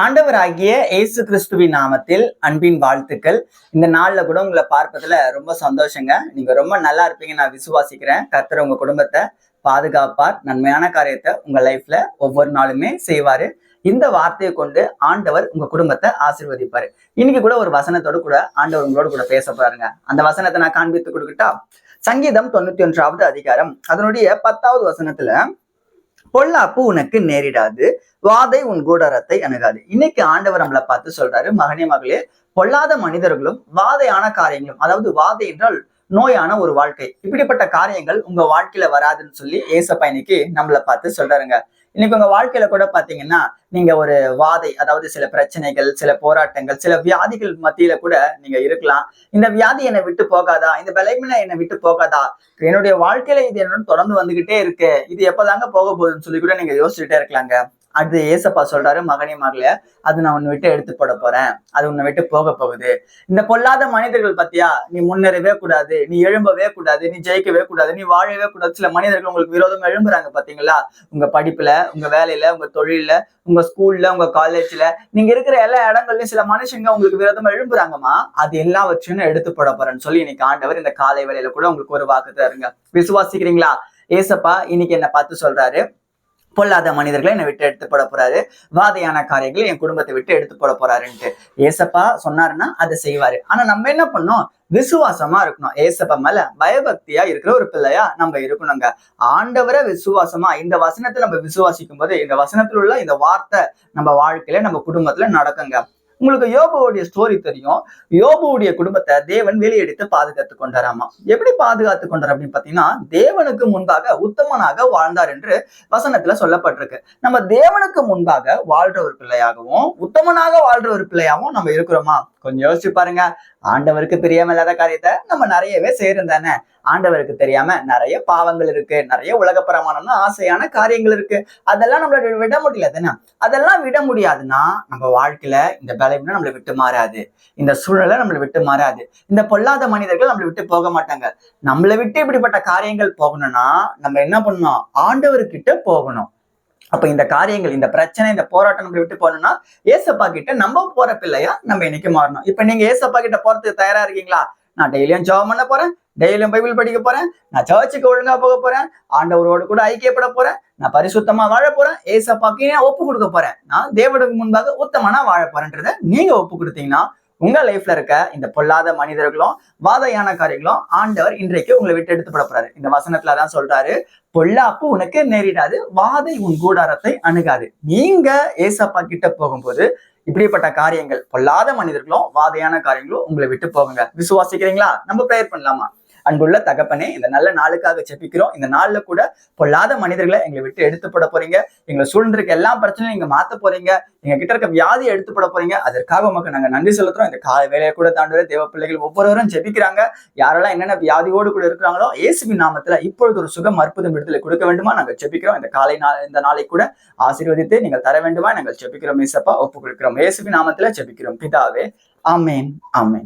ஆண்டவராகிய இயேசு கிறிஸ்துவின் நாமத்தில் அன்பின் வாழ்த்துக்கள். இந்த நாள்ல கூட உங்களை பார்ப்பதுல ரொம்ப சந்தோஷங்க. நீங்க ரொம்ப நல்லா இருப்பீங்க நான் விசுவாசிக்கிறேன். கர்த்தர் உங்க குடும்பத்தை பாதுகாப்பார், நன்மையான காரியத்தை உங்க லைஃப்ல ஒவ்வொரு நாளுமே செய்வாரு. இந்த வார்த்தையை கொண்டு ஆண்டவர் உங்க குடும்பத்தை ஆசீர்வதிப்பாரு. இன்னைக்கு கூட ஒரு வசனத்தோடு கூட ஆண்டவர் உங்களோட கூட பேச போறாருங்க. அந்த வசனத்தை நான் காண்பித்து கொடுக்கட்டா? சங்கீதம் 91வது அதிகாரம் அதனுடைய 10வது வசனத்துல, பொல்லாப்பு உனக்கு நேரிடாது, வாதை உன் கூடாரத்தை அணுகாது. இன்னைக்கு ஆண்டவர் நம்மளை பார்த்து சொல்றாரு, மகனே மகளே, பொல்லாத மனிதர்களும் வாதையான காரியங்களும், அதாவது வாதை என்றால் நோயான ஒரு வாழ்க்கை, இப்படிப்பட்ட காரியங்கள் உங்க வாழ்க்கையில வராதுன்னு சொல்லி ஏசப்பா இன்னைக்கு நம்மளை பார்த்து சொல்றாருங்க. இன்னைக்கு உங்க வாழ்க்கையில கூட பாத்தீங்கன்னா நீங்க ஒரு வாதை, அதாவது சில பிரச்சனைகள், சில போராட்டங்கள், சில வியாதிகள் மத்தியில கூட நீங்க இருக்கலாம். இந்த வியாதி என்னை விட்டு போகாதா, இந்த பலவீனம் என்னை விட்டு போகாதா, என்னுடைய வாழ்க்கையில இது என்னன்னு தொடர்ந்து வந்துகிட்டே இருக்கு, இது எப்பதாங்க போக போகுதுன்னு சொல்லி கூட நீங்க யோசிச்சுட்டே இருக்கலாங்க. அது ஏசப்பா சொல்றாரு, மகனே மகளே, அது நான் உன்னை விட்டு எடுத்து போட போறேன், அது உன்னை விட்டு போக போகுது. இந்த பொல்லாத மனிதர்கள் பத்தியா, நீ முன்னேறவே கூடாது, நீ எழும்பவே கூடாது, நீ ஜெயிக்கவே கூடாது, நீ வாழவே கூடாது, சில மனிதர்கள் உங்களுக்கு விரோதம் எழும்புறாங்க பாத்தீங்களா? உங்க படிப்புல, உங்க வேலையில, உங்க தொழில, உங்க ஸ்கூல்ல, உங்க காலேஜ்ல, நீங்க இருக்கிற எல்லா இடங்கள்லயும் சில மனுஷங்க உங்களுக்கு விரோதமா எழும்புறாங்கம்மா, அது எல்லாவற்றையும் எடுத்து போட போறேன்னு சொல்லி இன்னைக்கு ஆண்டவர் இந்த காலை வேலையில கூட உங்களுக்கு ஒரு வாக்கு தருங்க. விசுவாசிக்கிறீங்களா? ஏசப்பா இன்னைக்கு என்ன பார்த்து சொல்றாரு, பொல்லாத மனிதர்களை என்னை விட்டு எடுத்து போட போறாரு, வாதையான காரியங்களை என் குடும்பத்தை விட்டு எடுத்து போட போறாருன்ட்டு ஏசப்பா சொன்னாருன்னா அதை செய்வாரு. ஆனா நம்ம என்ன பண்ணோம்? விசுவாசமா இருக்கணும். ஏசப்பா மேல பயபக்தியா இருக்கிற ஒரு பிள்ளையா நம்ம இருக்கணுங்க. ஆண்டவரை விசுவாசமா இந்த வசனத்தை நம்ம விசுவாசிக்கும் போது, இந்த வசனத்துல உள்ள இந்த வார்த்தை நம்ம வாழ்க்கையில, நம்ம குடும்பத்துல நடக்குங்க. உங்களுக்கு யோபுவுடைய ஸ்டோரி தெரியும். யோபுவுடைய குடும்பத்தை தேவன் வெளியெடுத்து பாதுகாத்து கொண்டாராமா. எப்படி பாதுகாத்து கொண்டார் அப்படின்னு பாத்தீங்கன்னா, தேவனுக்கு முன்பாக உத்தமனாக வாழ்ந்தார் என்று வசனத்துல சொல்லப்பட்டிருக்கு. நம்ம தேவனுக்கு முன்பாக வாழ்ற ஒரு பிள்ளையாகவும் உத்தமனாக வாழ்ற ஒரு பிள்ளையாகவும் நம்ம இருக்கிறோமா? கொஞ்சம் யோசிச்சு பாருங்க. ஆண்டவருக்கு தெரியாம இல்லாத காரியத்தை நம்ம நிறையவே செய்யறோம் தானே. ஆண்டவருக்கு தெரியாம நிறைய பாவங்கள் இருக்கு, நிறைய உலகப்பிரமாணம்னா ஆசையான காரியங்கள் இருக்கு, அதெல்லாம் நம்மள விட முடியல தானே. அதெல்லாம் விட முடியாதுன்னா நம்ம வாழ்க்கையில இந்த பலவீனம் நம்மளை விட்டு மாறாது, இந்த சூழ்நிலை நம்மளை விட்டு மாறாது, இந்த பொல்லாத மனிதர்கள் நம்மளை விட்டு போக மாட்டாங்க. நம்மளை விட்டு இப்படிப்பட்ட காரியங்கள் போகணும்னா நம்ம என்ன பண்ணணும்? ஆண்டவர்கிட்ட போகணும். அப்ப இந்த காரியங்கள், இந்த பிரச்சனை, இந்த போராட்டம் நம்மளை விட்டு போகணும்னா ஏசப்பா கிட்ட நம்ம போற பிள்ளையா நம்ம இன்னைக்கு மாறணும். இப்ப நீங்க ஏசப்பா கிட்ட போறதுக்கு தயாரா இருக்கீங்களா? நான் டெய்லியும் ஜெபம் பண்ண போறேன், டெய்லியும் பைபிள் படிக்க போறேன், நான் சர்ச்சுக்கு ஒழுங்கா போக போறேன், ஆண்டவரோடு கூட ஐக்கியப்பட போறேன், நான் பரிசுத்தமா வாழ போறேன், ஏசப்பாக்கு ஒப்பு கொடுக்க போறேன், நான் தேவனுக்கு முன்பாக உத்தமனா வாழ போறேன்றத நீங்க ஒப்பு கொடுத்தீங்கன்னா உங்க லைஃப்ல இருக்க இந்த பொல்லாத மனிதர்களும் வாதையான காரியங்களும் ஆண்டவர் இன்றைக்கு உங்களை விட்டு எடுத்து போட போறாரு. இந்த வசனத்துலதான் சொல்றாரு, பொல்லாப்பு உனக்கு நேரிடாது, வாதை உன் கூடாரத்தை அணுகாது. நீங்க ஏசப்பா கிட்ட போகும்போது இப்படிப்பட்ட காரியங்கள், பொல்லாத மனிதர்களும் வாதையான காரியங்களும் உங்களை விட்டு போகுங்க. விசுவாசிக்கிறீங்களா? நம்ம பிரேயர் பண்ணலாமா? அன்புள்ள தகப்பனே, இந்த நல்ல நாளுக்காக ஜெபிக்கிறோம். இந்த நாள்ல கூட பொல்லாத மனிதர்களை எங்களை விட்டு எடுத்து போட போறீங்க. எங்களை சூழ்ந்திருக்க எல்லா பிரச்சனையும் நீங்க மாத்த போறீங்க. எங்க கிட்ட இருக்க வியாதியை எடுத்து போட போறீங்க. அதற்காக உமக்கு நாங்க நன்றி செலுத்துறோம். இந்த காலை வேலையை கூட தாண்டுற தேவ பிள்ளைகள் ஒவ்வொருவரும் ஜெபிக்கிறாங்க. யாரெல்லாம் என்னென்ன வியாதியோடு கூட இருக்கிறாங்களோ இயேசுவின் நாமத்துல இப்பொழுது ஒரு சுகம், அற்புதம், விடுதலை கொடுக்க வேண்டுமா நாங்க ஜெபிக்கிறோம். இந்த நாளை கூட ஆசீர்வதித்து நீங்கள் தர வேண்டுமா நாங்கள் ஜெபிக்கிறோம். ஏசப்பா ஒப்பு கொடுக்கிறோம். இயேசுவின் நாமத்துல ஜெபிக்கிறோம் பிதாவே. ஆமேன், ஆமேன்.